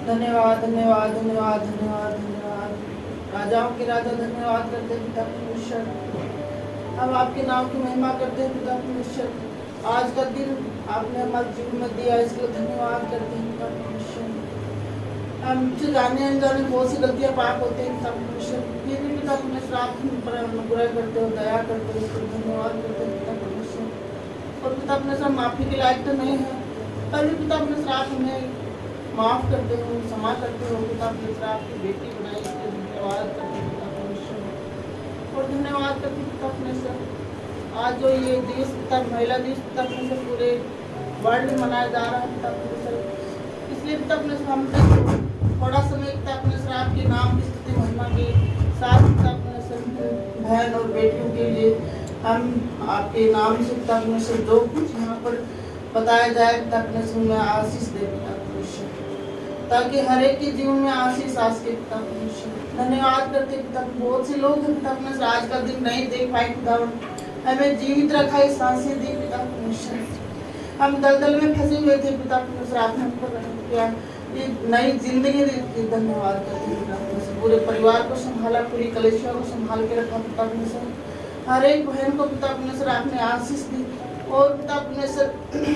धन्यवाद धन्यवाद धन्यवाद धन्यवाद धन्यवाद। राजाओं के राजा धन्यवाद करते हैं पिता परमेश्वर। हम आपके नाम की महिमा करते हैं पिता परमेश्वर। आज का दिन आपने हमारे जीवन में दिया, इसके लिए धन्यवाद करते हैं पिता परमेश्वर। हमसे जाने अनजाने बहुत सी गलतियाँ पाप होते हैं पिता परमेश्वर, फिर भी पिता परमेश्वर आप हम पर अनुग्रह करते हो, दया करते हो, इसके लिए धन्यवाद करते हैं पिता परमेश्वर। और पिता परमेश्वर माफी के लायक तो नहीं है, पर भी पिता परमेश्वर आप हमें माफ़ करते हो, क्षमा करते हो पिता परमेश्वर। आपकी बेटी बनाई, इसके धन्यवाद करते हैं पिता परमेश्वर। और धन्यवाद करते हैं पिता परमेश्वर। आज जो ये दिवस पिता महिला दिवस पिता परमेश्वर पूरे वर्ल्ड में मनाया जा रहा है पिता परमेश्वर, इसलिए पिता परमेश्वर हम थोड़ा समय पिता परमेश्वर आपके नाम की स्तुति महिमा के साथ पिता परमेश्वर बहन और बेटियों के लिए हम आपके नाम से पिता परमेश्वर जो कुछ यहाँ पर बताया जाए पिता परमेश्वर में आशीष दे पिता परमेश्वर, ताकि हर एक के जीवन में आशीष आ सके पिता परमेश्वर। धन्यवाद करते पिता। बहुत से लोग हैं पिता परमेश्वर आज का दिन नहीं देख पाए पिता, हमें जीवित रखा, इस सांसें दी पिता परमेश्वर। हम दलदल में फंसे हुए थे पिता परमेश्वर, आपने हम पर रहम किया, ये नई जिंदगी दी। धन्यवाद करते हैं पिता परमेश्वर। पूरे परिवार को संभाला, पूरी कलेशिया को संभाल के रखा पिता परमेश्वर। हर एक बहन को पिता परमेश्वर आपने आशीष दी और पिता परमेश्वर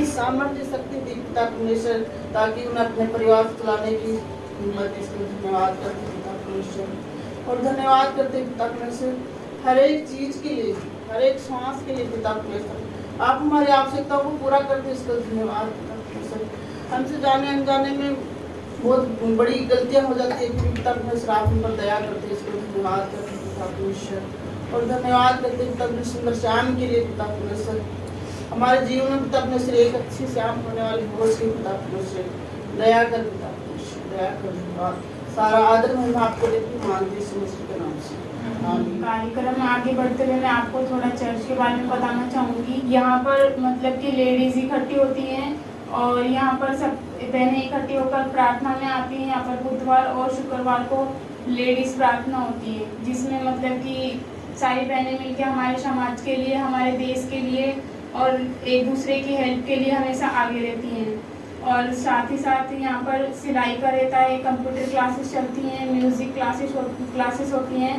सामर्थ्य शक्ति दी पिता परमेश्वर, ताकि उन्हें अपने परिवार को चलाने की हिम्मत। इसलिए धन्यवाद करते हैं पिता परमेश्वर। और धन्यवाद करते हैं पिता परमेश्वर हर एक चीज के लिए, हर एक श्वास के लिए पिता परमेश्वर। आप हमारी आवश्यकताओं को पूरा करते हैं, इसका धन्यवाद पिता परमेश्वर। हमसे जाने अनजाने में बहुत बड़ी गलतियां हो जाती है, फिर पिता परमेश्वर आप हम पर दया करते हैं, इसको धन्यवाद करते हैं पिता परमेश्वर। और धन्यवाद करते हैं पिता परमेश्वर सुंदर शाम के लिए पिता परमेश्वर। हमारे जीवन में पिता परमेश्वर एक अच्छी शाम होने वाली हो सी पिता परमेश्वर, दया कर पिता परमेश्वर, दया कर। सारा आदर महिमा आपको देती मानती मसीह के नाम से। कार्यक्रम में आगे बढ़ते हुए मैं आपको थोड़ा चर्च के बारे में बताना चाहूँगी। यहाँ पर मतलब कि लेडीज इकट्ठी होती हैं और यहाँ पर सब बहनें इकट्ठी होकर प्रार्थना में आती हैं। यहाँ पर बुधवार और शुक्रवार को लेडीज प्रार्थना होती है, जिसमें मतलब कि सारी बहनें मिलकर हमारे समाज के लिए, हमारे देश के लिए और एक दूसरे की हेल्प के लिए हमेशा आगे रहती हैं। और साथ ही साथ यहाँ पर सिलाई का रहता है, कंप्यूटर क्लासेस चलती हैं, म्यूज़िक क्लासेस होती हैं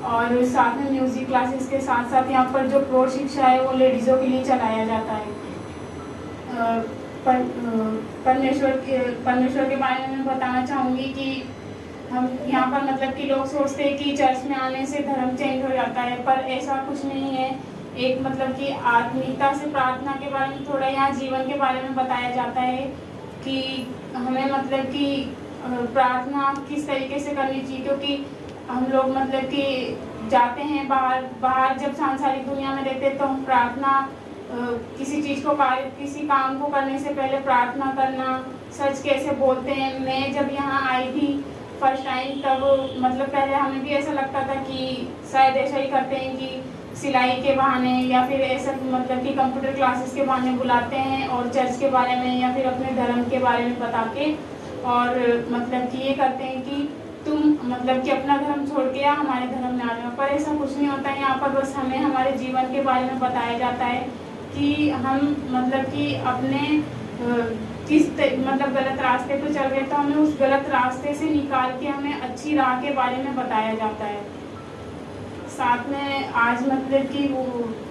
और साथ में म्यूज़िक क्लासेस के साथ साथ यहाँ पर जो प्रौढ़ शिक्षा है वो लेडीज़ों के लिए चलाया जाता है। परमेश्वर के बारे में मैं बताना चाहूँगी कि हम यहाँ पर मतलब कि लोग सोचते हैं कि चर्च में आने से धर्म चेंज हो जाता है, पर ऐसा कुछ नहीं है। एक मतलब कि आत्मिकता से प्रार्थना के बारे में थोड़ा यहाँ जीवन के बारे में बताया जाता है कि हमें मतलब कि प्रार्थना किस तरीके से करनी चाहिए, क्योंकि हम लोग मतलब कि जाते हैं बाहर जब सांसारिक दुनिया में रहते हैं तो हम प्रार्थना किसी चीज़ को किसी काम को करने से पहले प्रार्थना करना, सच कैसे बोलते हैं। मैं जब यहाँ आई थी फर्स्ट टाइम तब मतलब पहले हमें भी ऐसा लगता था कि शायद ऐसा ही करते हैं कि सिलाई के बहाने या फिर ऐसा मतलब कि कंप्यूटर क्लासेस के बहाने बुलाते हैं और चर्च के बारे में या फिर अपने धर्म के बारे में बता के और मतलब कि ये करते हैं कि तुम मतलब कि अपना धर्म छोड़ के या हमारे धर्म में आ जाओ, पर ऐसा कुछ नहीं होता है। यहाँ पर बस हमें हमारे जीवन के बारे में बताया जाता है कि हम मतलब कि अपने मतलब गलत रास्ते पे चल रहे तो हमें उस गलत रास्ते से निकाल के हमें अच्छी राह के बारे में बताया जाता है। साथ में आज मतलब कि वो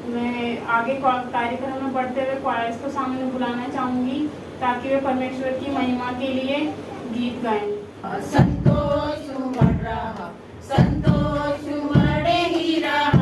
मैं आगे कार्यक्रम में बढ़ते हुए क्वायर्स को सामने बुलाना चाहूँगी ताकि वे परमेश्वर की महिमा के लिए गीत गाएं। संतोष बढ़ रहा, संतोष बढ़े ही रहा।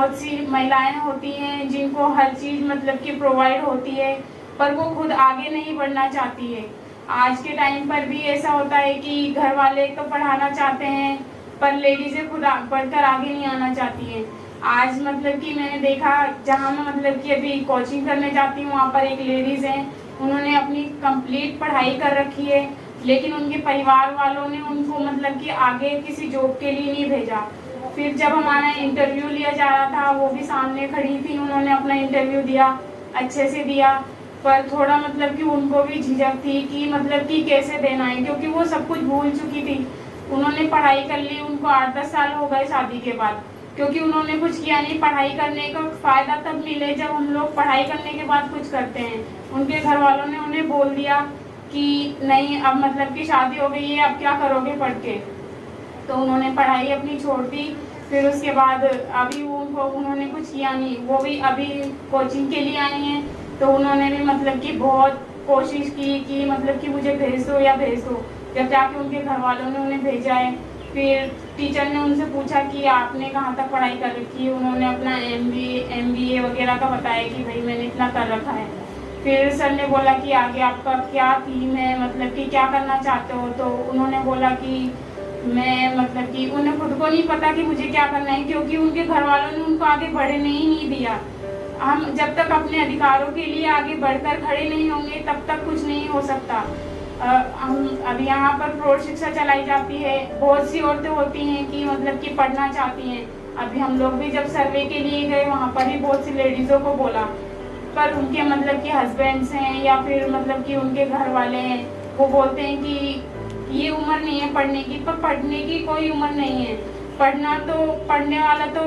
बहुत सी महिलाएं होती हैं जिनको हर चीज़ मतलब कि प्रोवाइड होती है, पर वो खुद आगे नहीं बढ़ना चाहती है। आज के टाइम पर भी ऐसा होता है कि घर वाले तो पढ़ाना चाहते हैं, पर लेडीज़ें खुद बढ़कर आगे नहीं आना चाहती हैं। आज मतलब कि मैंने देखा, जहाँ मैं मतलब कि अभी कोचिंग करने जाती हूँ, वहाँ पर एक लेडीज़ हैं, उन्होंने अपनी कंप्लीट पढ़ाई कर रखी है, लेकिन उनके परिवार वालों ने उनको मतलब कि आगे किसी जॉब के लिए नहीं भेजा। फिर जब हमारा इंटरव्यू लिया जा रहा था, वो भी सामने खड़ी थी, उन्होंने अपना इंटरव्यू दिया, अच्छे से दिया, पर थोड़ा मतलब कि उनको भी झिझक थी कि मतलब कि कैसे देना है, क्योंकि वो सब कुछ भूल चुकी थी। उन्होंने पढ़ाई कर ली, उनको 8-10 साल हो गए शादी के बाद, क्योंकि उन्होंने कुछ किया नहीं। पढ़ाई करने का फ़ायदा तब मिले जब हम लोग पढ़ाई करने के बाद कुछ करते हैं। उनके घर वालों ने उन्हें बोल दिया कि नहीं, अब मतलब कि शादी हो गई है, अब क्या करोगे पढ़ के। तो उन्होंने पढ़ाई अपनी छोड़ दी। फिर उसके बाद अभी उन्होंने कुछ किया नहीं, वो भी अभी कोचिंग के लिए आई हैं, तो उन्होंने भी मतलब कि बहुत कोशिश की कि मतलब कि मुझे भेज दो या भेज दो, जब जाके उनके घर वालों ने उन्हें भेजा है। फिर टीचर ने उनसे पूछा कि आपने कहाँ तक पढ़ाई कर रखी है, उन्होंने अपना MBA वगैरह का बताया कि भाई मैंने इतना कर रखा है। फिर सर ने बोला कि आगे आपका क्या थीम है, मतलब कि क्या करना चाहते हो, तो उन्होंने बोला कि मैं मतलब कि उन्हें खुद को नहीं पता कि मुझे क्या करना है, क्योंकि उनके घर वालों ने उनको आगे बढ़ने ही नहीं दिया। हम जब तक अपने अधिकारों के लिए आगे बढ़कर खड़े नहीं होंगे, तब तक कुछ नहीं हो सकता। हम अभी यहाँ पर प्रौढ़ शिक्षा चलाई जाती है, बहुत सी औरतें होती हैं कि मतलब कि पढ़ना चाहती हैं। अभी हम लोग भी जब सर्वे के लिए गए, वहाँ पर भी बहुत सी लेडीज़ों को बोला, पर उनके मतलब कि हस्बैंड्स हैं या फिर मतलब कि उनके घर वाले हैं, वो बोलते हैं कि ये उम्र नहीं है पढ़ने की। पर पढ़ने की कोई उम्र नहीं है। पढ़ने वाला तो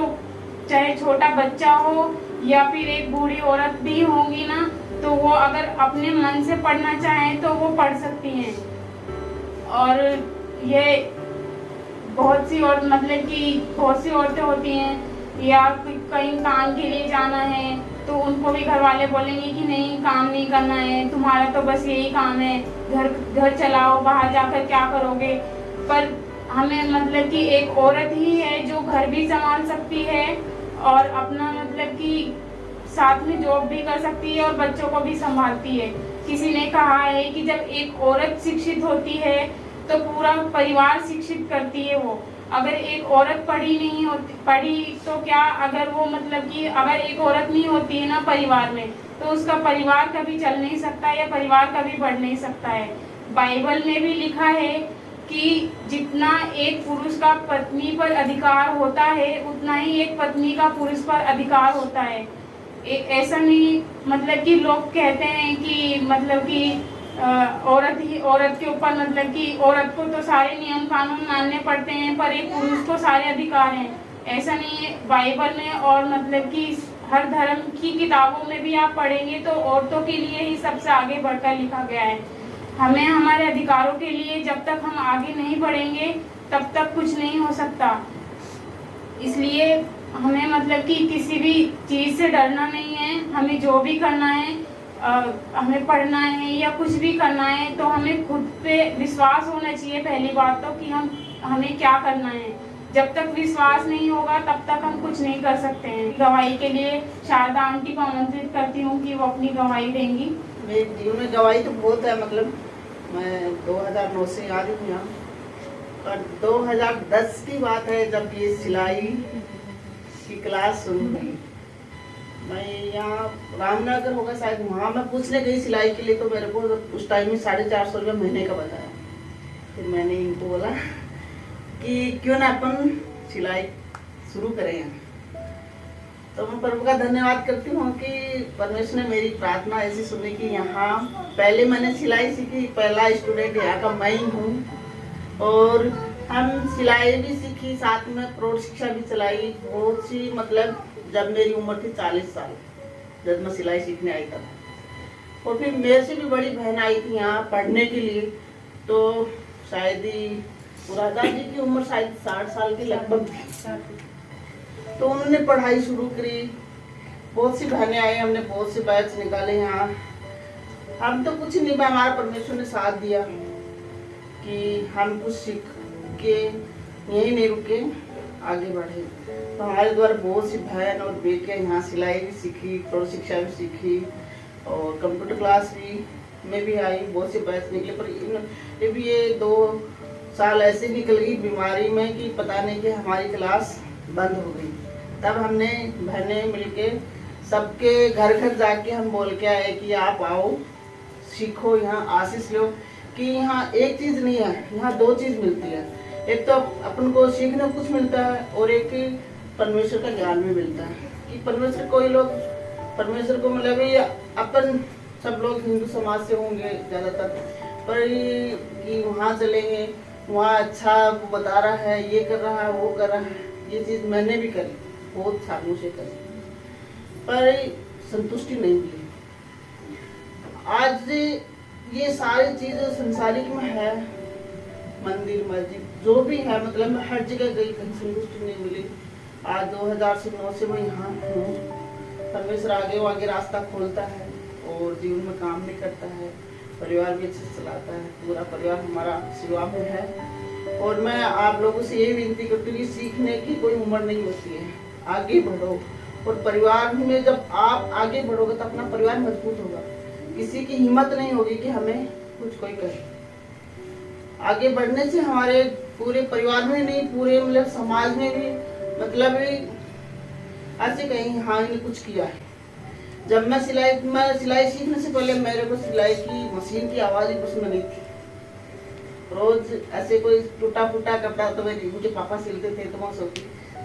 चाहे छोटा बच्चा हो या फिर एक बूढ़ी औरत भी होंगी ना, तो वो अगर अपने मन से पढ़ना चाहें तो वो पढ़ सकती हैं। और ये बहुत सी औरतें होती हैं या कहीं काम के लिए जाना है, तो उनको भी घर वाले बोलेंगे कि नहीं, काम नहीं करना है, तुम्हारा तो बस यही काम है, घर चलाओ, बाहर जाकर क्या करोगे। पर हमें मतलब कि एक औरत ही है जो घर भी संभाल सकती है और अपना मतलब कि साथ में जॉब भी कर सकती है और बच्चों को भी संभालती है। किसी ने कहा है कि जब एक औरत शिक्षित होती है तो पूरा परिवार शिक्षित करती है वो। अगर एक औरत पढ़ी तो क्या, अगर वो मतलब कि अगर एक औरत नहीं होती है ना परिवार में, तो उसका परिवार कभी चल नहीं सकता या परिवार कभी बढ़ नहीं सकता है। बाइबल में भी लिखा है कि जितना एक पुरुष का पत्नी पर अधिकार होता है, उतना ही एक पत्नी का पुरुष पर अधिकार होता है। ऐसा नहीं मतलब कि लोग कहते हैं कि मतलब कि औरत के ऊपर मतलब कि औरत को तो सारे नियम कानून मानने पड़ते हैं, पर एक पुरुष को सारे अधिकार हैं। ऐसा नहीं है। बाइबल में और मतलब कि हर धर्म की किताबों में भी आप पढ़ेंगे तो औरतों के लिए ही सबसे आगे बढ़कर लिखा गया है। हमें हमारे अधिकारों के लिए जब तक हम आगे नहीं बढ़ेंगे तब तक कुछ नहीं हो सकता। इसलिए हमें मतलब कि किसी भी चीज़ से डरना नहीं है। हमें जो भी करना है, हमें पढ़ना है या कुछ भी करना है, तो हमें खुद पे विश्वास होना चाहिए पहली बात तो, कि हमें क्या करना है। जब तक विश्वास नहीं होगा तब तक हम कुछ नहीं कर सकते हैं। गवाही के लिए शारदा आंटी को आमंत्रित करती हूँ कि वो अपनी गवाही देंगी। मेरे जीवन में गवाही तो बहुत है। मतलब मैं 2009 से आ रही हूँ यहाँ, और 2010 की बात है जब ये सिलाई की क्लास शुरू हुई। मैं यहाँ रामनगर होगा शायद, वहाँ मैं पूछने गई सिलाई के लिए, तो मेरे को उस टाइम में 450 रुपये महीने का बताया। फिर मैंने इनको बोला कि क्यों ना अपन सिलाई शुरू करें। तो मैं प्रभु का धन्यवाद करती हूँ कि परमेश्वर ने मेरी प्रार्थना ऐसी सुनी कि यहाँ पहले मैंने सिलाई सीखी, पहला स्टूडेंट यहाँ का मैं ही हूँ। और हम सिलाई भी सीखी, साथ में प्रौढ़ शिक्षा भी चलाई बहुत सी। मतलब जब मेरी उम्र थी 40 साल, जब मैं सिलाई सीखने आई तब। और फिर मेरे से भी बड़ी बहन आई थी यहाँ पढ़ने के लिए, तो शायद ही राजा जी की उम्र शायद 60 साल के लगभग थी। तो उन्होंने पढ़ाई शुरू करी। बहुत सी बहनें आई, हमने बहुत से बैच निकाले यहाँ। हम तो कुछ नहीं, हमारा परमेश्वर ने साथ दिया कि हम कुछ सीख के यहीं नहीं रुके, आगे बढ़े। तो हमारे द्वारा बहुत सी बहन और बेटियां यहाँ सिलाई भी सीखी, प्रौढ़ शिक्षा भी सीखी और कंप्यूटर क्लास भी में भी आई। बहुत से बैच निकले, पर ये 2 साल ऐसे निकल गई बीमारी में कि पता नहीं कि हमारी क्लास बंद हो गई। तब हमने बहनें मिलके सबके घर घर जाके हम बोल के आए कि आप आओ, सीखो, यहाँ आशीष लो। कि यहाँ एक चीज़ नहीं है, यहाँ 2 चीज़ मिलती है। एक तो अपन को सीखने कुछ मिलता है और एक परमेश्वर का ज्ञान भी मिलता है। कि परमेश्वर, कोई लोग परमेश्वर को मतलब ये अपन सब लोग हिंदू समाज से होंगे ज़्यादातर, पर कि वहाँ चलेंगे, वहाँ अच्छा वो बता रहा है, ये कर रहा है, वो कर रहा है। ये चीज़ मैंने भी करी, बहुत सालों से करी, पर संतुष्टि नहीं मिली। आज ये सारी चीज़ें संसारिक में है, मंदिर मस्जिद जो भी है, मतलब मैं हर जगह गई, कहीं संतुष्टि नहीं मिली। आज 2009 से मैं यहाँ हूँ। परमेश्वर आगे रास्ता खोलता है और जीवन में काम भी करता है, परिवार भी अच्छे से चलाता है। पूरा परिवार हमारा सेवा में है। और मैं आप लोगों से ये विनती करती हूँ कि सीखने की कोई उम्र नहीं होती है, आगे बढ़ो। और परिवार में जब आप आगे बढ़ोगे तो अपना परिवार मजबूत होगा। किसी की हिम्मत नहीं होगी कि हमें कुछ कोई करे। आगे बढ़ने से हमारे पूरे परिवार में नहीं, पूरे मतलब समाज में भी, मतलब ऐसे कहीं हाँ इन्हें कुछ किया है। जब मैं सिलाई सीखने से पहले मेरे को सिलाई की मशीन की आवाज़ ही पसंद नहीं थी। रोज ऐसे कोई टूटा फूटा कपड़ा तो मुझे पापा सिलते थे, तो मैं सोचती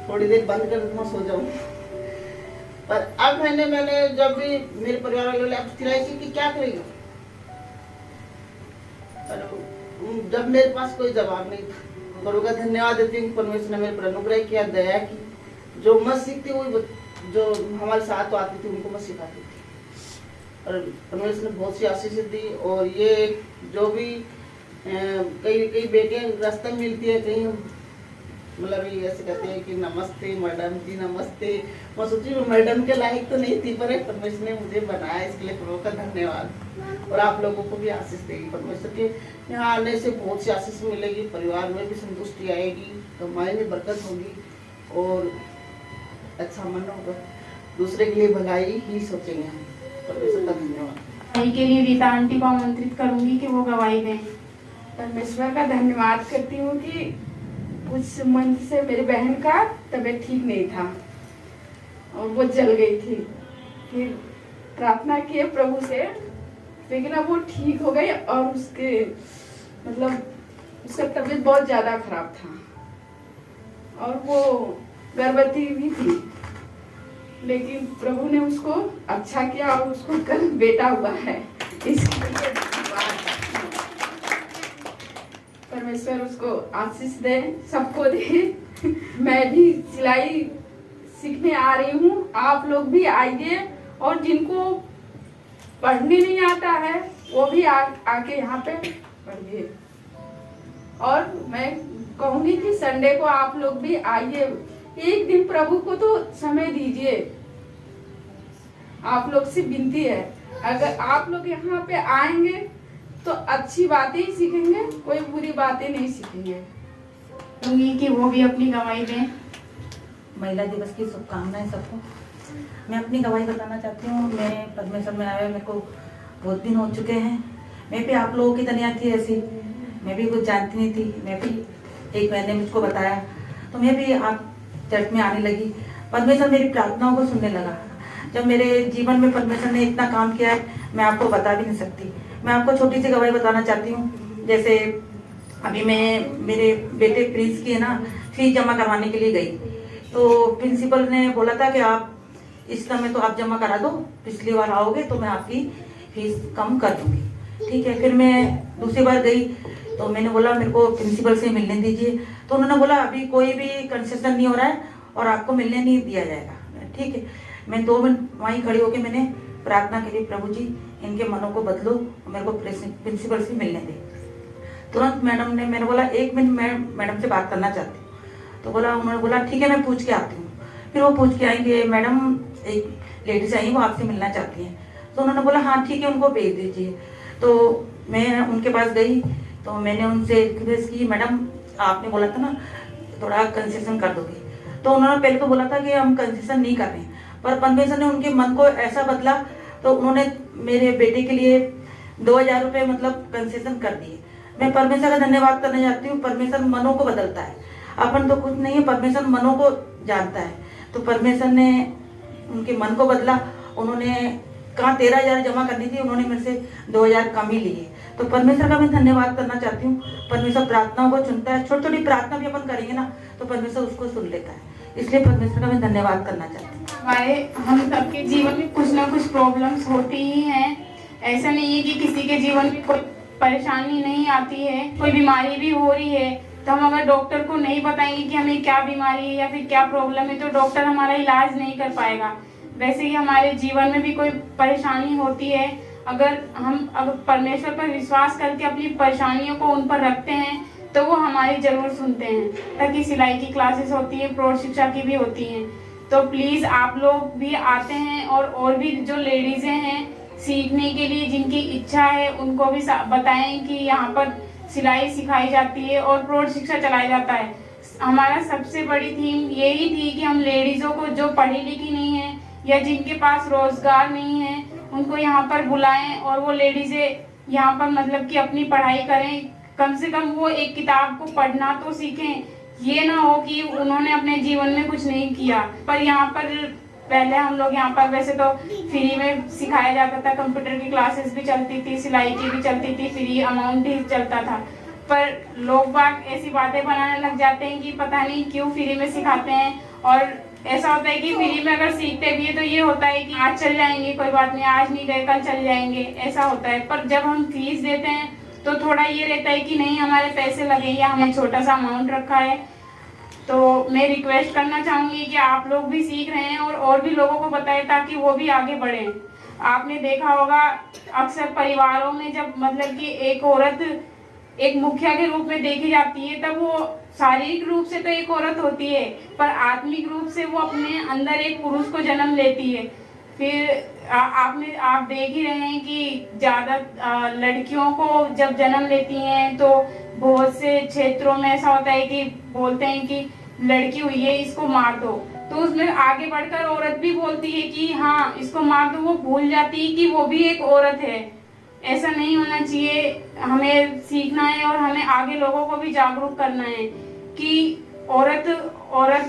थोड़ी देर बंद कर मैं सो जाऊँ। पर अब मैंने जब भी मेरे परिवार वाले बोले अब सिलाई सीख के क्या करेगा, पर जब मेरे पास कोई जवाब नहीं था। गुरु का धन्यवाद देती हूँ, परमेश्वर ने मेरे पर अनुग्रह किया, दया की। जो मैं सीखती वो जो हमारे साथ आती थी उनको मैं सिखाती थी। और परमेश्वर ने बहुत सी आशीष दी। और ये जो भी कई बेटियां रास्ते में मिलती है, कहीं मतलब ये ऐसे कहते हैं कि नमस्ते मैडम जी, नमस्ते। मैं सोची मैं मैडम के लायक तो नहीं थी, पर परमेश्वर ने मुझे बनाया, इसके लिए प्रभु का धन्यवाद। और आप लोगों को भी आशीष देगी परमेश्वर के। यहाँ आने से बहुत सी आशीष मिलेगी, परिवार में भी संतुष्टि आएगी, कमाई में बरकत होगी और अच्छा मन होगा। दूसरे के लिए भलाई ही सोचेंगे हम। परमेश्वर का धन्यवाद। गवाही के लिए रीता आंटी को आमंत्रित करूंगी कि वो गवाही दें। परमेश्वर का धन्यवाद करती हूँ कि कुछ मंथ से मेरी बहन का तबीयत ठीक नहीं था और वो जल गई थी। फिर प्रार्थना किए प्रभु से, लेकिन अब वो ठीक हो गई और उसके मतलब उसका तबीयत बहुत ज़्यादा खराब था और वो गर्भवती भी थी, लेकिन प्रभु ने उसको अच्छा किया और उसको कल बेटा हुआ है। इसके लिए परमेश्वर उसको आशीष दे, सबको दे। मैं भी सिलाई सीखने आ रही हूँ, आप लोग भी आइए और जिनको पढ़ने नहीं आता है वो भी आके यहाँ पे पढ़िए। और मैं कहूँगी कि संडे को आप लोग भी आइए, एक दिन प्रभु को तो समय दीजिए। आप लोग से विनती है, अगर आप लोग यहाँ पे आएंगे तो अच्छी बातें ही सीखेंगे, कोई बुरी बातें नहीं सीखेंगे। कहूंगी कि वो भी अपनी गवाही दें। महिला दिवस की शुभकामनाएं सबको। मैं अपनी गवाही बताना चाहती हूँ। मैं परमेश्वर में आया, मेरे को बहुत दिन हो चुके हैं। मैं भी आप लोगों की तरह थी ऐसी, मैं भी कुछ जानती नहीं थी। मैं भी एक मैंने मुझको बताया तो मैं भी आप चर्च में आने लगी। परमेश्वर मेरी प्रार्थनाओं को सुनने लगा। जब मेरे जीवन में परमेश्वर ने इतना काम किया है, मैं आपको बता भी नहीं सकती। मैं आपको छोटी सी गवाही बताना चाहती हूँ। जैसे अभी मैं मेरे बेटे प्रिंस की है ना फीस जमा करवाने के लिए गई, तो प्रिंसिपल ने बोला था कि आप इस समय तो आप जमा करा दो, पिछली बार आओगे तो मैं आपकी फीस कम कर दूंगी। ठीक है। फिर मैं दूसरी बार गई तो मैंने बोला मेरे को प्रिंसिपल से मिलने दीजिए, तो उन्होंने बोला अभी कोई भी कंसेशन नहीं हो रहा है और आपको मिलने नहीं दिया जाएगा। ठीक है। मैं 2 मिनट वहीं खड़ी होकर मैंने प्रार्थना करी, प्रभु जी इनके मनों को बदलो, मेरे को प्रिंसिपल से मिलने दे। तुरंत मैडम ने, मैंने बोला 1 मिनट मैं मैडम से बात करना चाहती हूँ। तो बोला, उन्होंने बोला ठीक है मैं पूछ के आती हूँ। फिर वो पूछ के आएंगे, मैडम एक लेडीज आई वो आपसे मिलना चाहती हैं। तो उन्होंने बोला हाँ ठीक है उनको भेज दीजिए। तो मैं उनके पास गई तो मैंने उनसे रिक्वेस्ट की, मैडम आपने बोला था ना थोड़ा कंसेशन कर दोगे। तो उन्होंने पहले तो बोला था कि हम कंसेशन नहीं कर रहे हैं, पर परमेश्वर ने उनके मन को ऐसा बदला तो उन्होंने मेरे बेटे के लिए 2000 रुपये मतलब कंसेशन कर दिए। मैं परमेश्वर का धन्यवाद करना चाहती हूँ। परमेश्वर मनों को बदलता है, अपन तो कुछ नहीं है, परमेश्वर मनों को जानता है। तो परमेश्वर ने उनके मन को बदला। उन्होंने कहा 13,000 जमा करनी थी, उन्होंने मेरे से 2,000 कम ही लिए। तो परमेश्वर का मैं धन्यवाद करना चाहती हूँ। परमेश्वर प्रार्थनाओं को चुनता है, छोटी छोटी प्रार्थना भी अपन करेंगे ना तो परमेश्वर उसको सुन लेता है, इसलिए परमेश्वर का मैं धन्यवाद करना चाहती हूँ। हमारे हम सबके जीवन में कुछ ना कुछ प्रॉब्लम्स होती ही हैं। ऐसा नहीं है कि किसी के जीवन में कोई परेशानी नहीं आती है, कोई बीमारी भी हो रही है तो हम अगर डॉक्टर को नहीं बताएंगे कि हमें क्या बीमारी है या फिर क्या प्रॉब्लम है तो डॉक्टर हमारा इलाज नहीं कर पाएगा। वैसे ही हमारे जीवन में भी कोई परेशानी होती है, अगर परमेश्वर पर विश्वास करके अपनी परेशानियों को उन पर रखते हैं तो वो हमारी जरूर सुनते हैं। ताकि सिलाई की क्लासेस होती है, प्रौढ़ शिक्षा की भी होती हैं, तो प्लीज़ आप लोग भी आते हैं और भी जो लेडीज़ें हैं सीखने के लिए जिनकी इच्छा है उनको भी बताएं कि यहाँ पर सिलाई सिखाई जाती है और प्रौढ़ शिक्षा चलाया जाता है। हमारा सबसे बड़ी थीम यही थी कि हम लेडीज़ों को जो पढ़ी लिखी नहीं है या जिनके पास रोजगार नहीं है उनको यहाँ पर बुलाएं और वो लेडीज़ें यहाँ पर मतलब कि अपनी पढ़ाई करें। कम से कम वो एक किताब को पढ़ना तो सीखें, ये ना हो कि उन्होंने अपने जीवन में कुछ नहीं किया। पर यहाँ पर पहले हम लोग यहाँ पर वैसे तो फ्री में सिखाया जाता था, कंप्यूटर की क्लासेस भी चलती थी, सिलाई की भी चलती थी, फ्री अमाउंट ही चलता था। पर लोग बाग ऐसी बातें बनाने लग जाते हैं कि पता नहीं क्यों फ्री में सिखाते हैं। और ऐसा होता है कि फ्री में अगर सीखते भी है तो ये होता है कि आज चल जाएंगे, कोई बात नहीं, आज नहीं गए कल चल जाएंगे, ऐसा होता है। पर जब हम फीस देते हैं तो थोड़ा ये रहता है कि नहीं हमारे पैसे लगेंगे, हमने छोटा सा अमाउंट रखा है। तो मैं रिक्वेस्ट करना चाहूँगी कि आप लोग भी सीख रहे हैं और भी लोगों को बताएं ताकि वो भी आगे बढ़ें। आपने देखा होगा अक्सर परिवारों में जब मतलब कि एक औरत एक मुखिया के रूप में देखी जाती है तब वो शारीरिक रूप से तो एक औरत होती है पर आत्मिक रूप से वो अपने अंदर एक पुरुष को जन्म लेती है। फिर आप देख ही रहे हैं कि ज़्यादा लड़कियों को जब जन्म लेती हैं तो बहुत से क्षेत्रों में ऐसा होता है कि बोलते हैं कि लड़की हुई है इसको मार दो, तो उसमें आगे बढ़कर औरत भी बोलती है कि हाँ इसको मार दो। वो भूल जाती है कि वो भी एक औरत है। ऐसा नहीं होना चाहिए, हमें सीखना है और हमें आगे लोगों को भी जागरूक करना है कि औरत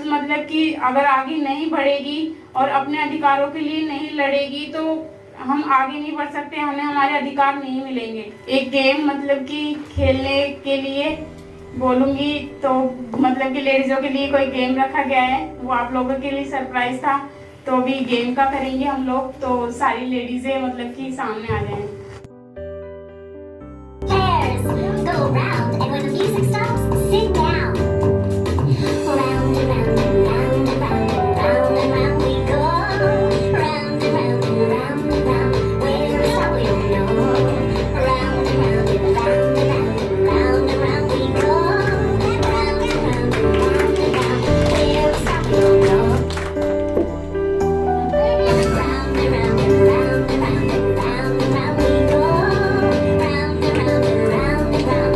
मतलब कि अगर आगे नहीं बढ़ेगी और अपने अधिकारों के लिए नहीं लड़ेगी तो हम आगे नहीं बढ़ सकते, हमें हमारे अधिकार नहीं मिलेंगे। एक गेम मतलब कि खेलने के लिए बोलूँगी तो मतलब कि लेडीज़ों के लिए कोई गेम रखा गया है, वो आप लोगों के लिए सरप्राइज था। तो अभी गेम का करेंगे हम लोग, तो सारी लेडीज़ें मतलब कि सामने आ जाएं। Go round, and when the music stops, sit down. Round and round and round and round and round and round we go. Round and round and round and round. Where we stop we don't know. Round and round and round and round and round and round we go. Round and round and round and round. Where we stop we don't know. Round and round and round and round and round and round we go. Round and round and round and round. Where we stop we don't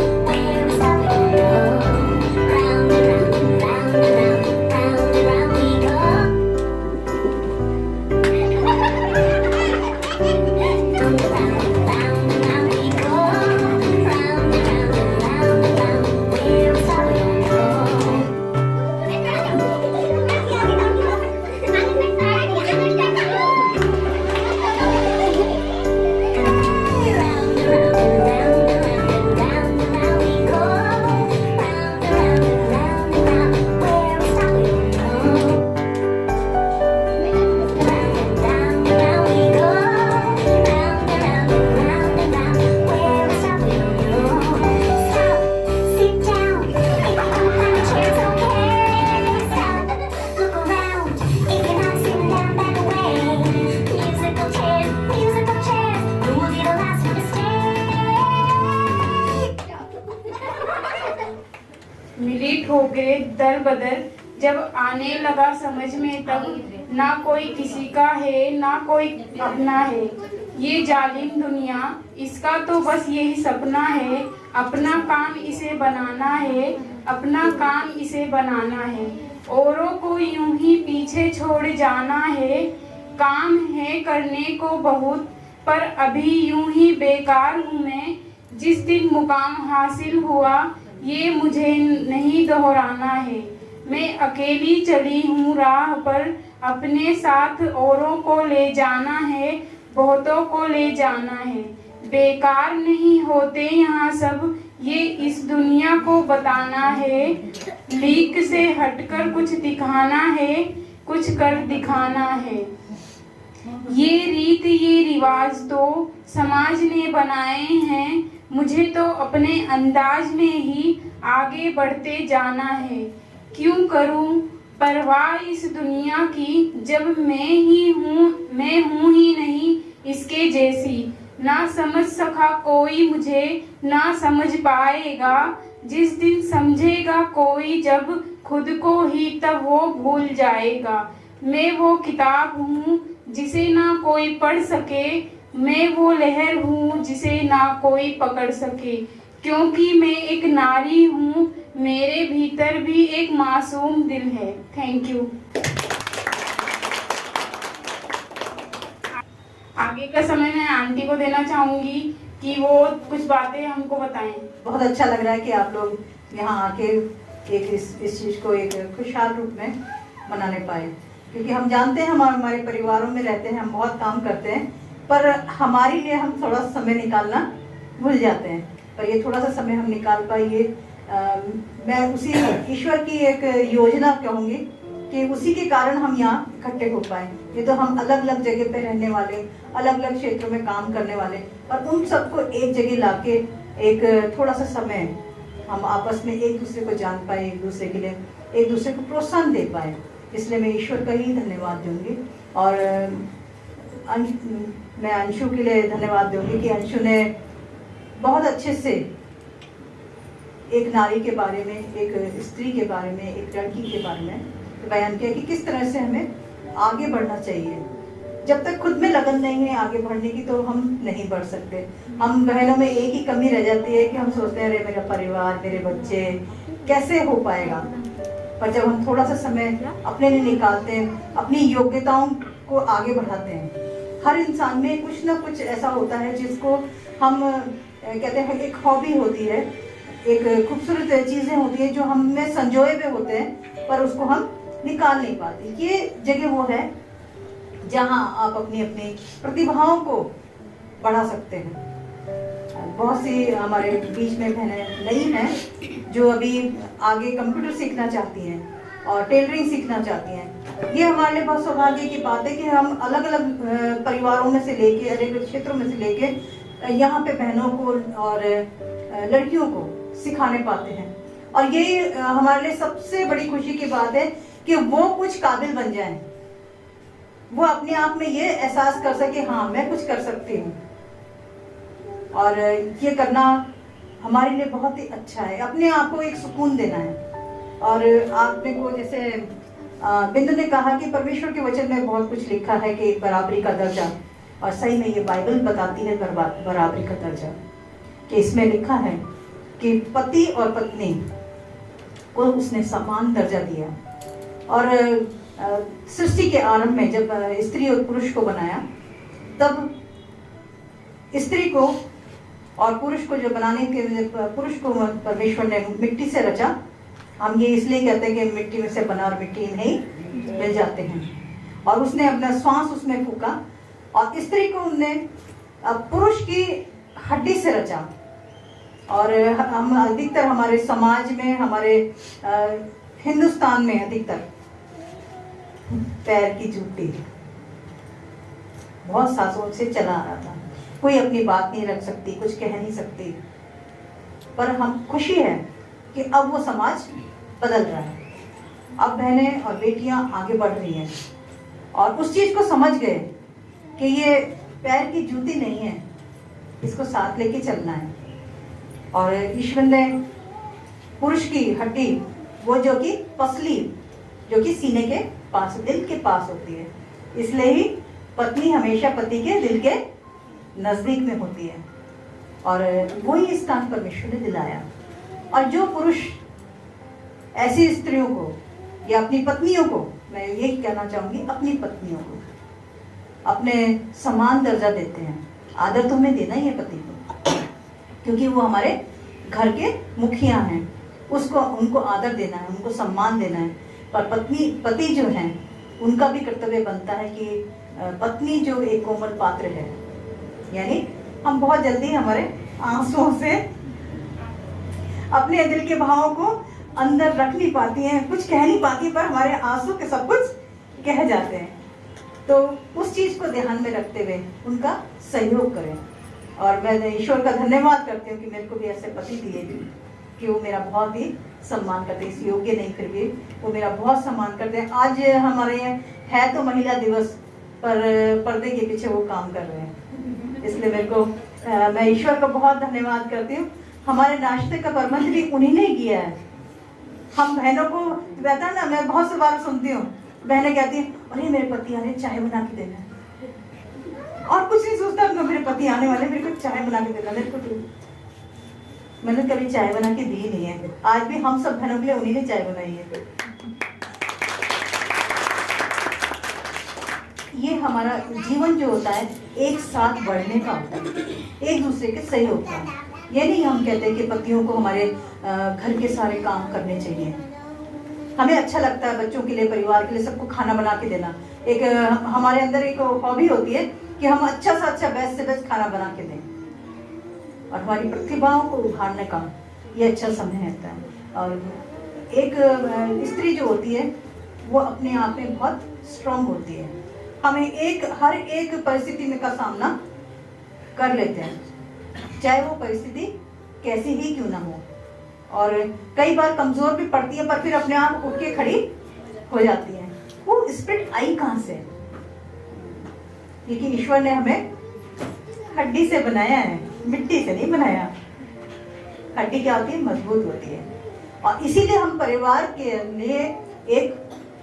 know. Round and round and round and round, round and round we go. Round and round and round and round we go. Round and round and round and round. Where we stop we don't Round and round and round and round and round and round we go. Round and round and round and round. Where we stop we don't know. Round and round and round we go. Round and round and round and round. Where we stop we don't know. Stop, sit down. If you don't have a chair, it's okay. Stop, look around. If you're not sitting down, back away. Musical chairs, who will be the last one to stay? मिली ठोकरें दर बदर, जब आने लगा समझ में तब ना कोई किसी का है ना कोई अपना है। ये जालिम दुनिया, इसका तो बस यही सपना है। अपना काम इसे बनाना है, अपना काम इसे बनाना है। औरों को यूं ही पीछे छोड़ जाना है। काम है करने को बहुत, पर अभी यूं ही बेकार हूँ मैं। जिस दिन मुकाम हासिल हुआ ये मुझे नहीं दोहराना है। मैं अकेली चली हूँ राह पर, अपने साथ औरों को ले जाना है, बहुतों को ले जाना है। बेकार नहीं होते यहाँ सब, ये इस दुनिया को बताना है। लीक से हटकर कुछ दिखाना है, कुछ कर दिखाना है। ये रीत ये रिवाज तो समाज ने बनाए हैं, मुझे तो अपने अंदाज में ही आगे बढ़ते जाना है। क्यों करूं परवाह इस दुनिया की, जब मैं हूँ ही नहीं इसके जैसी। ना समझ सका कोई मुझे, ना समझ पाएगा। जिस दिन समझेगा कोई जब खुद को ही, तब वो भूल जाएगा। मैं वो किताब हूँ जिसे ना कोई पढ़ सके, मैं वो लहर हूँ जिसे ना कोई पकड़ सके। क्योंकि मैं एक नारी हूँ, मेरे भीतर भी एक मासूम दिल है। Thank you. आगे का समय मैं आंटी को देना चाहूंगी कि वो कुछ बातें हमको बताएं। बहुत अच्छा लग रहा है कि आप लोग यहाँ आके एक इस चीज़ को एक खुशहाल रूप में मनाने पाए, क्योंकि हम जानते हैं हम हमारे परिवारों में रहते हैं, हम बहुत काम करते हैं, पर हमारे लिए हम थोड़ा समय निकालना भूल जाते हैं। पर ये थोड़ा सा समय हम निकाल पाए, मैं उसी ईश्वर की एक योजना कहूँगी कि उसी के कारण हम यहाँ इकट्ठे हो पाए। ये तो हम अलग अलग जगह पे रहने वाले, अलग अलग क्षेत्रों में काम करने वाले, और उन सबको एक जगह लाके एक थोड़ा सा समय हम आपस में एक दूसरे को जान पाए, एक दूसरे के लिए एक दूसरे को प्रोत्साहन दे पाए। इसलिए मैं ईश्वर का ही धन्यवाद दूंगी। और मैं अंशु के लिए धन्यवाद दूंगी कि अंशु ने बहुत अच्छे से एक नारी के बारे में, एक स्त्री के बारे में, एक लड़की के बारे में बयान किया कि किस तरह से हमें आगे बढ़ना चाहिए। जब तक खुद में लगन नहीं है आगे बढ़ने की तो हम नहीं बढ़ सकते। हम बहनों में एक ही कमी रह जाती है कि हम सोचते हैं अरे मेरा परिवार, मेरे बच्चे, कैसे हो पाएगा। पर जब हम थोड़ा सा समय अपने लिए निकालते हैं, अपनी योग्यताओं को आगे बढ़ाते हैं। हर इंसान में कुछ ना कुछ ऐसा होता है जिसको हम कहते हैं एक हॉबी होती है, एक खूबसूरत चीज़ें होती है जो हम में संजोए हुए होते हैं, पर उसको हम निकाल नहीं पाते। ये जगह वो है जहाँ आप अपनी अपनी प्रतिभाओं को बढ़ा सकते हैं। बहुत सी हमारे बीच में बहनें नई हैं जो अभी आगे कंप्यूटर सीखना चाहती हैं और टेलरिंग सीखना चाहती हैं। ये हमारे लिए बहुत सौभाग्य की बात है कि हम अलग अलग परिवारों में से लेके, अलग अलग क्षेत्रों में से लेके यहाँ पे बहनों को और लड़कियों को सिखाने पाते हैं। और ये हमारे लिए सबसे बड़ी खुशी की बात है कि वो कुछ काबिल बन जाएं, वो अपने आप में ये एहसास कर सके हाँ मैं कुछ कर सकती हूँ। और ये करना हमारे लिए बहुत ही अच्छा है, अपने आप को एक सुकून देना है। और आपने को जैसे बिंदु ने कहा कि परमेश्वर के वचन में बहुत कुछ लिखा है कि बराबरी का दर्जा, और सही में ये बाइबल बताती है बराबरी का दर्जा, कि इसमें लिखा है कि पति और पत्नी को उसने समान दर्जा दिया। और सृष्टि के आरंभ में जब स्त्री और पुरुष को बनाया, तब स्त्री को और पुरुष को जो बनाने के पुरुष को परमेश्वर ने मिट्टी से रचा। हम ये इसलिए कहते हैं कि मिट्टी में से बना और मिट्टी में ही मिल जाते हैं। और उसने अपना श्वास उसमें फूका और स्त्री को उनने पुरुष की हड्डी से रचा। और हम अधिकतर हमारे समाज में, हमारे हिंदुस्तान में अधिकतर पैर की जूती बहुत सालों से चला आ रहा था। कोई अपनी बात नहीं रख सकती, कुछ कह नहीं सकती। पर हम खुशी है कि अब वो समाज बदल रहा है। अब बहनें और बेटियां आगे बढ़ रही हैं और उस चीज को समझ गए कि ये पैर की जूती नहीं है, इसको साथ लेके चलना है। और ईश्वर ने पुरुष की हड्डी, वो जो कि पसली, जो कि सीने के पास, दिल के पास होती है, इसलिए ही पत्नी हमेशा पति के दिल के नजदीक में होती है। और वही स्थान परमेश्वर ने दिलाया। और जो पुरुष ऐसी स्त्रियों को या अपनी पत्नियों को, मैं यही कहना चाहूँगी, अपनी पत्नियों को अपने समान दर्जा देते हैं। आदर तो हमें देना ही है पति को, क्योंकि वो हमारे घर के मुखिया हैं, उसको उनको आदर देना है, उनको सम्मान देना है। पर पति जो हैं उनका भी कर्तव्य बनता है कि पत्नी जो एक कोमल पात्र है, यानी हम बहुत जल्दी हमारे आंसुओं से अपने दिल के भावों को अंदर रख नहीं पाती हैं, कुछ कह नहीं पाती, पर हमारे आंसू के सब कुछ कह जाते हैं। तो उस चीज को ध्यान में रखते हुए उनका सहयोग करें। और मैं ईश्वर का धन्यवाद करती हूँ कि मेरे को भी ऐसे पति दिए कि वो मेरा बहुत ही सम्मान करते हैं। इस योग्य नहीं फिर भी वो मेरा बहुत सम्मान करते हैं। आज हमारे है तो महिला दिवस, पर पर्दे के पीछे वो काम कर रहे हैं, इसलिए मेरे को मैं ईश्वर का बहुत धन्यवाद करती हूँ। हमारे नाश्ते का प्रबंध भी उन्हीं ने किया है। हम बहनों को कहता है ना, मैं बहुत से बार सुनती हूँ, बहनें कहती हैं अरे मेरे पति आने चाय बना के देना, और कुछ नहीं सोचता मेरे पति आने वाले, मेरे को चाय बना के देना। मेरे को मैंने कभी चाय बना के दी नहीं है, आज भी हम सब बहनों के लिए उन्हीं ने चाय बनाई है। ये हमारा जीवन जो होता है एक साथ बढ़ने का होता है, एक दूसरे के सहयोग का। ये नहीं हम कहते हैं कि पतियों को हमारे घर के सारे काम करने चाहिए। हमें अच्छा लगता है बच्चों के लिए, परिवार के लिए, सबको खाना बना के देना। एक हमारे अंदर एक हॉबी होती है कि हम अच्छा से अच्छा, बेस्ट से बेस्ट खाना बना के दें, और हमारी प्रतिभाओं को उभारने का ये अच्छा समय रहता है। और एक स्त्री जो होती है वो अपने आप में बहुत स्ट्रांग होती है। हमें हर एक परिस्थिति में का सामना कर लेते हैं, चाहे वो परिस्थिति कैसी ही क्यों ना हो। और कई बार कमजोर भी पड़ती है, पर फिर अपने आप उठ के खड़ी हो जाती है। वो स्पिरिट आई कहाँ से? क्योंकि ईश्वर ने हमें हड्डी से बनाया है, मिट्टी से नहीं बनाया। हड्डी क्या होती है? मजबूत होती है, और इसीलिए हम परिवार के लिए एक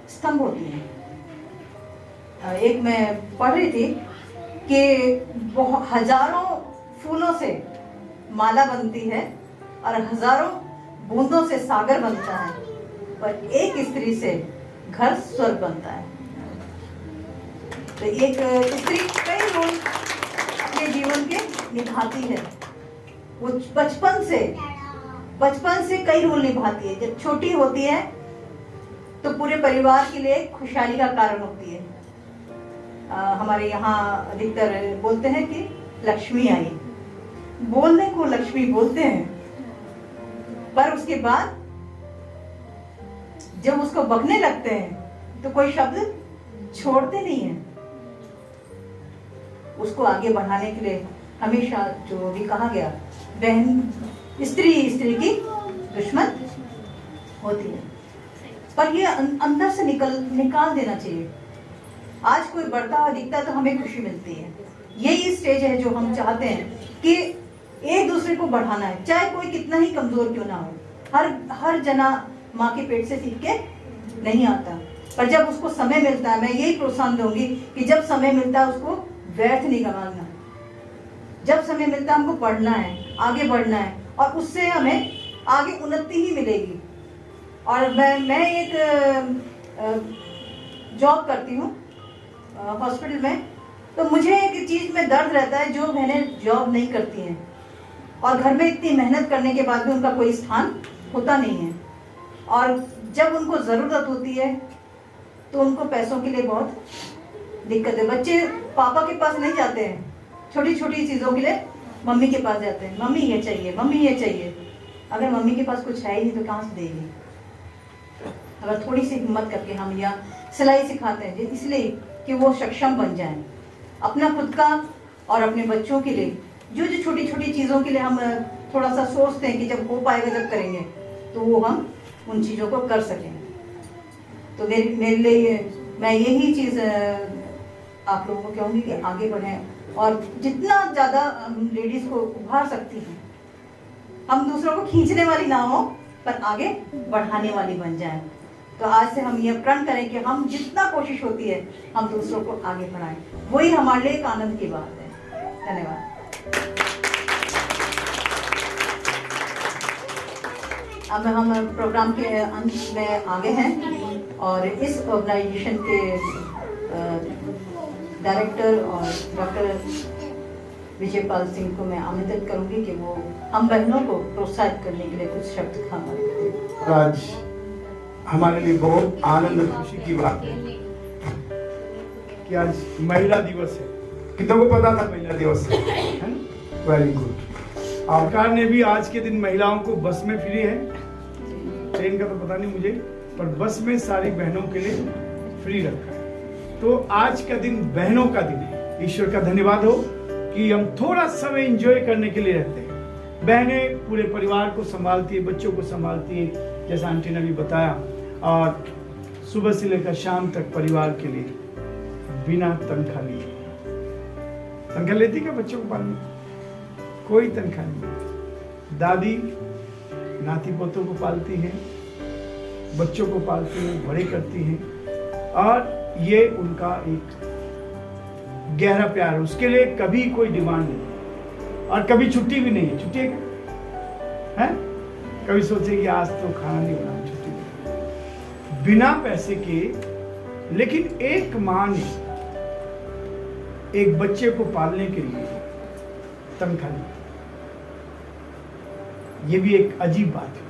स्तंभ होती है। एक मैं पढ़ रही थी कि हजारों फूलों से माला बनती है और हजारों बूंदों से सागर बनता है, पर एक स्त्री से घर स्वर्ग बनता है। तो एक स्त्री कई रोल अपने जीवन के निभाती है। वो बचपन से कई रोल निभाती है। जब छोटी होती है तो पूरे परिवार के लिए खुशहाली का कारण होती है। हमारे यहाँ अधिकतर बोलते हैं कि लक्ष्मी आई, बोलने को लक्ष्मी बोलते हैं, पर उसके बाद जब उसको बकने लगते हैं तो कोई शब्द छोड़ते नहीं हैं। उसको आगे बढ़ाने के लिए हमेशा जो भी कहा गया, बहन स्त्री की दुश्मन होती है, पर ये अंदर से निकाल देना चाहिए। आज कोई बढ़ता हुआ दिखता है तो हमें खुशी मिलती है। यही स्टेज है जो हम चाहते हैं कि एक दूसरे को बढ़ाना है, चाहे कोई कितना ही कमजोर क्यों ना हो। हर जना माँ के पेट से सीख के नहीं आता, पर जब उसको समय मिलता है, मैं यही प्रोत्साहन दूंगी कि जब समय मिलता है उसको व्यर्थ नहीं गंवाना। जब समय मिलता है हमको पढ़ना है, आगे बढ़ना है, और उससे हमें आगे उन्नति ही मिलेगी। और मैं एक जॉब करती हूँ हॉस्पिटल में, तो मुझे एक चीज में दर्द रहता है, जो बहनें जॉब नहीं करती हैं और घर में इतनी मेहनत करने के बाद भी उनका कोई स्थान होता नहीं है, और जब उनको जरूरत होती है तो उनको पैसों के लिए बहुत दिक्कत है। बच्चे पापा के पास नहीं जाते हैं, छोटी छोटी चीजों के लिए मम्मी के पास जाते हैं, मम्मी ये चाहिए, मम्मी ये चाहिए। अगर मम्मी के पास कुछ है ही नहीं तो कहाँ से देगी? अगर थोड़ी सी हिम्मत करके हम यहाँ सिलाई सिखाते हैं इसलिए कि वो सक्षम बन जाएं, अपना खुद का और अपने बच्चों के लिए जो छोटी छोटी चीज़ों के लिए हम थोड़ा सा सोचते हैं कि जब हो पाएगा जब करेंगे, तो वो हम उन चीज़ों को कर सकें। तो मेरे लिए मैं यही चीज़ आप लोगों को कहूँगी कि आगे बढ़ें, और जितना ज़्यादा हम लेडीज़ को उभार सकती हैं, हम दूसरों को खींचने वाली ना हो पर आगे बढ़ाने वाली बन जाएं। तो आज से हम ये प्रण करें कि हम जितना कोशिश होती है हम दूसरों को आगे बढ़ाएं, वही हमारे लिए एक आनंद की बात है। धन्यवाद। अब हम प्रोग्राम के अंत में आ गए हैं और इस ऑर्गेनाइजेशन के डायरेक्टर और डॉक्टर विजयपाल सिंह को मैं आमंत्रित करूंगी कि वो हम बहनों को प्रोत्साहित करने के लिए कुछ शब्द हमारे कहते। आज हमारे लिए बहुत आनंद और खुशी की बात है कि आज महिला दिवस है। कितनों को पता था महिला दिवस है? Very good. सरकार ने भी आज के दिन महिलाओं को बस में फ्री है, ट्रेन का तो पता नहीं मुझे, पर बस में सारी बहनों के लिए फ्री रखा है। तो आज का दिन बहनों का दिन है। ईश्वर का धन्यवाद हो कि हम थोड़ा समय एंजॉय करने के लिए रहते हैं। बहनें पूरे परिवार को संभालती है, बच्चों को संभालती है, जैसा आंटी ने भी बताया, और सुबह से लेकर शाम तक परिवार के लिए बिना तनख्वाह लिए। तनख्वाह लेती क्या बच्चों को पालने? कोई तनख्वाह नहीं। दादी नाती पोतों को पालती है, बच्चों को पालती है, बड़े करती है, और ये उनका एक गहरा प्यार है। उसके लिए कभी कोई डिमांड नहीं और कभी छुट्टी भी नहीं है। छुट्टी है? कभी सोचे कि आज तो खाना नहीं बनाना, छुट्टी नहीं, बिना पैसे के। लेकिन एक मां ने एक बच्चे को पालने के लिए तनख्वाह ली, ये भी एक अजीब बात है।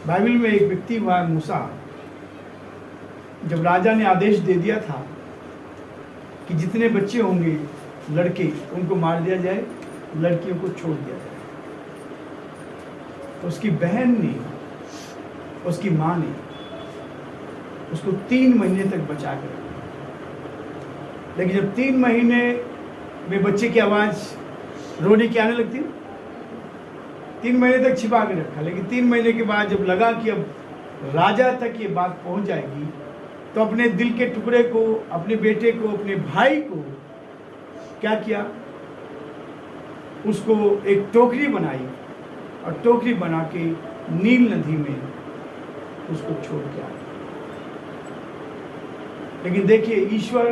बाइबल में एक व्यक्ति हुआ मूसा, जब राजा ने आदेश दे दिया था कि जितने बच्चे होंगे लड़के उनको मार दिया जाए, लड़कियों को छोड़ दिया जाए, तो उसकी बहन ने, उसकी मां ने उसको 3 महीने तक बचा कर रखा। लेकिन जब 3 महीने में बच्चे की आवाज रोने की आने लगती, 3 महीने तक छिपा के रखा। लेकिन 3 महीने के बाद जब लगा कि अब राजा तक ये बात पहुंच जाएगी, तो अपने दिल के टुकड़े को, अपने बेटे को, अपने भाई को क्या किया, उसको एक टोकरी बनाई और टोकरी बना के नील नदी में उसको छोड़ के आया। लेकिन देखिए ईश्वर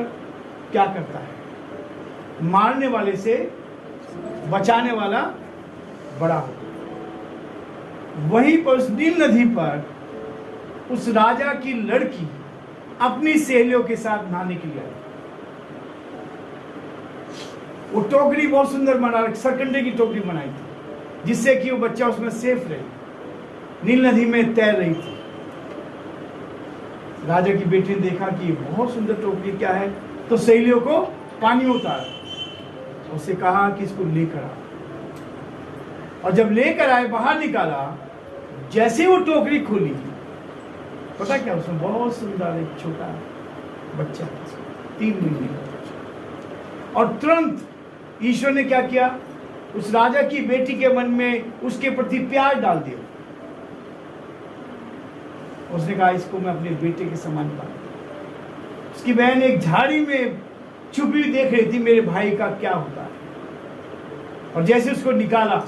क्या करता है, मारने वाले से बचाने वाला बड़ा हो। वहीं पर उस नील नदी पर उस राजा की लड़की अपनी सहेलियों के साथ नहाने के लिए आई। वो टोकरी बहुत सुंदर बना, सरकंडे की टोकरी बनाई थी, जिससे कि वो बच्चा उसमें सेफ रहे, नील नदी में तैर रही थी। राजा की बेटी ने देखा कि बहुत सुंदर टोकरी क्या है, तो सहेलियों को पानी उतारा, उससे कहा कि इसको लेकर आ। और जब लेकर आए, बाहर निकाला, जैसे वो टोकरी खोली, पता क्या उसमें बहुत सुंदर एक छोटा बच्चा, 3 महीने का बच्चा। और तुरंत ईश्वर ने क्या किया, उस राजा की बेटी के मन में उसके प्रति प्यार डाल दिया। उसने कहा इसको मैं अपने बेटे के समान पालूंगा। उसकी बहन एक झाड़ी में छुपी देख रही थी मेरे भाई का क्या होता है, और जैसे उसको निकाला,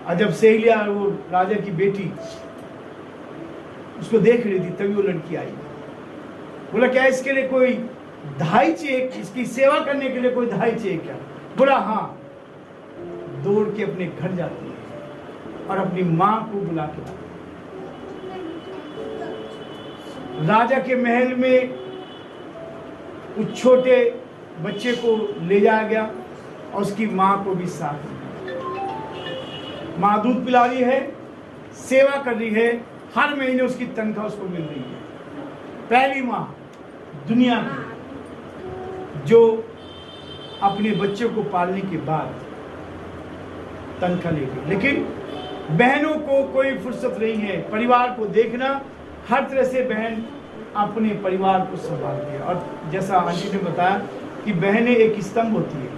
और जब सहेलिया वो राजा की बेटी उसको देख रही थी, तभी वो लड़की आई। बोला क्या इसके लिए कोई दहाई चाहिए, इसकी सेवा करने के लिए कोई दहाई चाहिए क्या? बोला हाँ। दौड़ के अपने घर जाती है और अपनी मां को बुला के लाती। राजा के महल में उस छोटे बच्चे को ले जाया गया और उसकी मां को भी साथ में। मां दूध पिला रही है, सेवा कर रही है, हर महीने उसकी तनख्वाह उसको मिल रही है। पहली मां दुनिया की जो अपने बच्चों को पालने के बाद तनख्वाह ले गई। लेकिन बहनों को कोई फुर्सत नहीं है परिवार को देखना, हर तरह से बहन अपने परिवार को संभालती है। और जैसा आंटी ने बताया कि बहनें एक स्तंभ होती है,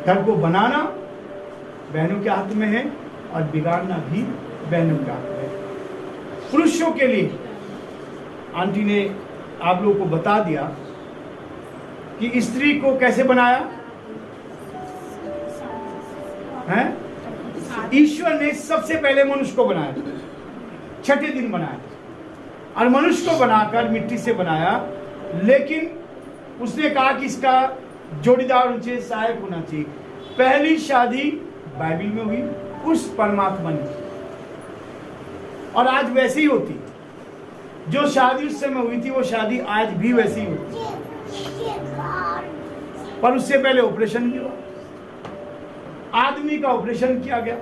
घर को बनाना बहनों के हाथ में है और बिगाड़ना भी बहनों के हाथ में है। पुरुषों के लिए आंटी ने आप लोगों को बता दिया कि स्त्री को कैसे बनाया है। ईश्वर ने सबसे पहले मनुष्य को बनाया, 6ठे दिन बनाया, और मनुष्य को बनाकर मिट्टी से बनाया। लेकिन उसने कहा कि इसका जोड़ीदार उनसे सहायक होना चाहिए। पहली शादी बाइबल में हुई उस परमात्मा ने, और आज वैसे ही होती है। जो शादी उस समय हुई थी वो शादी आज भी वैसी ही होती है, पर उससे पहले ऑपरेशन किया, आदमी का ऑपरेशन किया गया।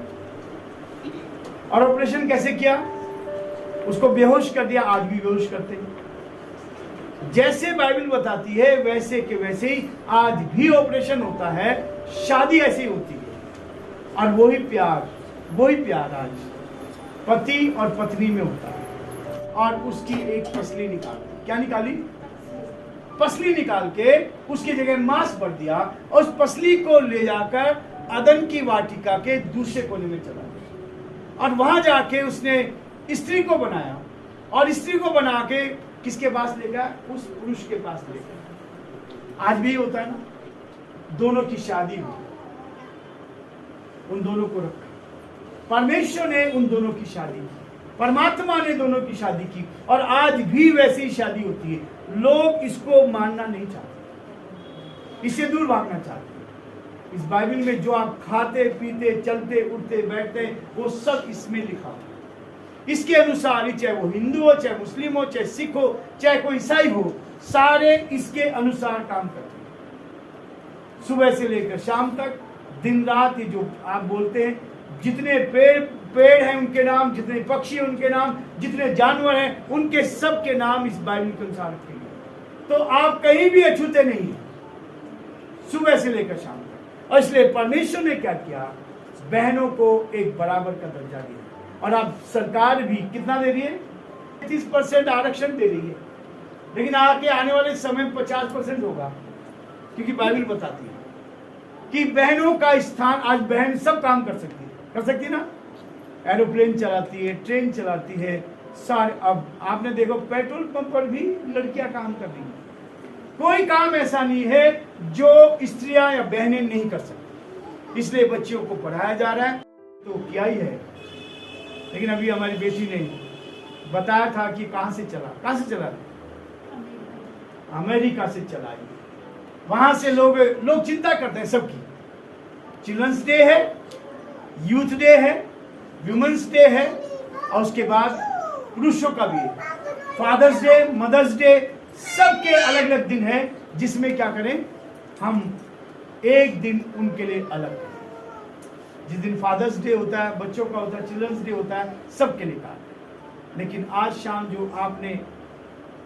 और ऑपरेशन कैसे किया? उसको बेहोश कर दिया, आज भी बेहोश करते हैं। जैसे बाइबल बताती है वैसे के वैसे ही आज भी ऑपरेशन होता है, शादी ऐसी होती है। और वही प्यार आज पति और पत्नी में होता है। और उसकी एक पसली निकाली, क्या निकाली? पसली निकाल के उसकी जगह मांस भर दिया और उस पसली को ले जाकर अदन की वाटिका के दूसरे कोने में चला गया। और वहां जाके उसने स्त्री को बनाया और स्त्री को बना के किसके पास ले गया? उस पुरुष के पास ले गया। आज भी होता है ना, दोनों की शादी हुई, उन दोनों को रखा, परमेश्वर ने उन दोनों की शादी की, परमात्मा ने दोनों की शादी की। और आज भी वैसी ही शादी होती है। लोग इसको मानना नहीं चाहते, इससे दूर भागना चाहते हैं। इस बाइबल में जो आप खाते पीते चलते उठते बैठते वो सब इसमें लिखा है। इसके अनुसार ही, चाहे वो हिंदू हो, चाहे मुस्लिम हो, चाहे सिख हो, चाहे कोई ईसाई हो, सारे इसके अनुसार काम करते हैं। सुबह से लेकर शाम तक, दिन रात, ये जो आप बोलते हैं, जितने पेड़ हैं उनके नाम, जितने पक्षी हैं उनके नाम, जितने जानवर हैं उनके सब के नाम इस बाइबल के अनुसार रखे गए। तो आप कहीं भी अछूते नहीं हैं, सुबह से लेकर शाम तक। और इसलिए परमेश्वर ने क्या किया? बहनों को एक बराबर का दर्जा दिया। और अब सरकार भी कितना दे रही है? 30% आरक्षण दे रही है, लेकिन आने वाले समय में 50% होगा, क्योंकि बाइबल बताती है कि बहनों का स्थान, आज बहन सब काम कर सकती है ना, एरोप्लेन चलाती है, ट्रेन चलाती है, सारे। अब आपने देखो पेट्रोल पंप पर भी लड़कियां काम कर रही हैं। कोई काम ऐसा नहीं है जो स्त्रियां या बहनें नहीं कर सकती। इसलिए बच्चियों को पढ़ाया जा रहा है, तो किया ही है। लेकिन अभी हमारी बेटी ने बताया था कि कहां से चला, अमेरिका से चला। वहां से लोग चिंता करते हैं सबकी। चिल्ड्रंस डे है, यूथ डे है, वुमेन्स डे है, और उसके बाद पुरुषों का भी है, फादर्स डे, मदर्स डे, सबके अलग अलग दिन है, जिसमें क्या करें हम एक दिन उनके लिए अलग करें। जिस दिन फादर्स डे होता है, बच्चों का होता है, चिल्ड्रंस डे होता है, सबके लिए कार्य। लेकिन आज शाम जो आपने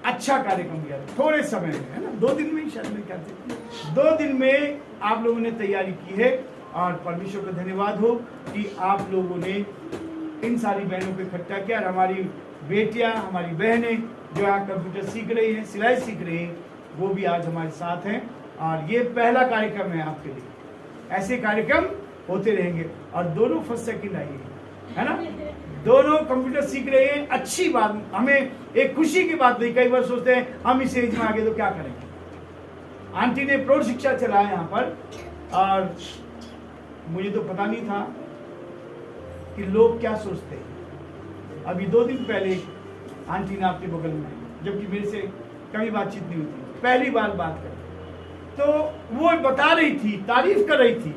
अच्छा कार्यक्रम किया, थोड़े समय में, है ना, 2 दिन में ही शायद मैं कहते, 2 दिन में आप लोगों ने तैयारी की है। और परमेश्वर का धन्यवाद हो कि आप लोगों ने इन सारी बहनों को इकट्ठा किया। और हमारी बेटियां, हमारी बहनें जो यहाँ कंप्यूटर सीख रही हैं, सिलाई सीख रही हैं, वो भी आज हमारे साथ हैं। और ये पहला कार्यक्रम है आपके लिए, ऐसे कार्यक्रम होते रहेंगे। और दोनों फर्स्ट सेकंड आई है ना, दोनों कंप्यूटर सीख रहे हैं, अच्छी बात। हमें एक खुशी की बात नहीं, कई बार सोचते हैं हम इस एज में आगे तो क्या करेंगे। आंटी ने प्रौढ़ शिक्षा चलाया यहाँ पर, और मुझे तो पता नहीं था कि लोग क्या सोचते हैं। अभी 2 दिन पहले आंटी ने आपके बगल में, जबकि मेरे से कभी बातचीत नहीं हुई, पहली बार बात कर, तो वो बता रही थी, तारीफ कर रही थी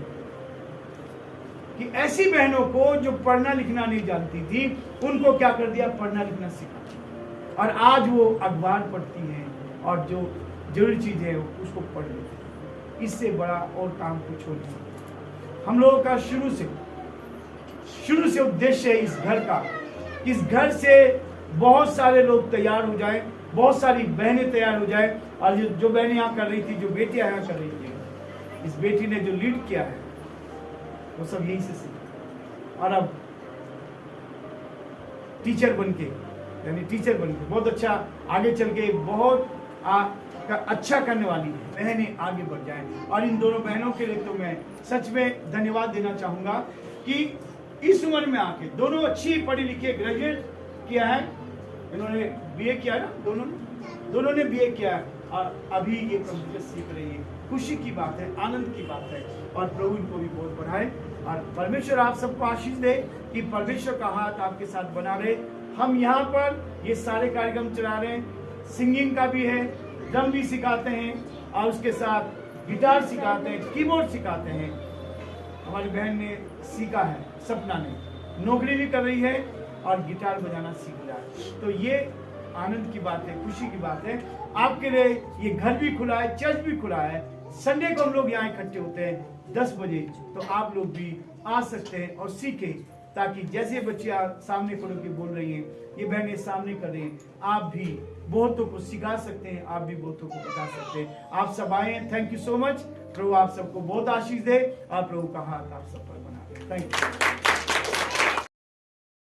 कि ऐसी बहनों को जो पढ़ना लिखना नहीं जानती थी, उनको क्या कर दिया, पढ़ना लिखना सिखा। और आज वो अखबार पढ़ती हैं और जो जरूरी चीज़ है उसको पढ़ लेती है। इससे बड़ा और काम कुछ हो नहीं सकता। हम लोगों का शुरू से उद्देश्य है इस घर का, इस घर से बहुत सारे लोग तैयार हो जाएं, बहुत सारी बहनें तैयार हो जाएं। और जो बहनें यहाँ कर रही थी, जो बेटियां यहाँ कर रही थी, इस बेटी ने जो लीड किया है वो सब यहीं से सीखा। और अब टीचर बनके बहुत अच्छा आगे चल के बहुत अच्छा करने वाली है, बहनें आगे बढ़ जाएं। और इन दोनों बहनों के लिए तो मैं सच में धन्यवाद देना चाहूँगा कि इस उम्र में आके दोनों अच्छी पढ़ी लिखी, ग्रेजुएट किया है, इन्होंने बीए किया ना, दोनों ने बीए किया है, और अभी ये कंप्यूटर सीख रही है। खुशी की बात है, आनंद की बात है, और प्रभु इनको भी बहुत बढ़ाए। और परमेश्वर आप सबको आशीष दे कि परमेश्वर का हाथ आपके साथ बना रहे। हम यहाँ पर ये सारे कार्यक्रम चला रहे हैं, सिंगिंग का भी है, ड्रम भी सिखाते हैं, और उसके साथ गिटार सिखाते हैं, कीबोर्ड सिखाते हैं। हमारी बहन ने सीखा है, सपना ने नौकरी भी कर रही है, और गिटार बजाना सीख रहा है। तो ये आनंद की बात है, खुशी की बात है। आपके लिए ये घर भी खुला है, चर्च भी खुला है। संडे को हम लोग यहाँ इकट्ठे होते हैं 10 बजे, तो आप लोग भी आ सकते हैं और सीखें, ताकि जैसे बच्चे सामने खड़े होकर बोल रही हैं, ये बहनें सामने कर रही हैं, आप भी बहुतों को सिखा सकते हैं, आप भी बहुतों को बता सकते हैं। आप सब आए हैं, थैंक यू सो मच। प्रभु आप सबको बहुत आशीष दे और प्रभु का हाथ आप सब पर बना दे। Thank you.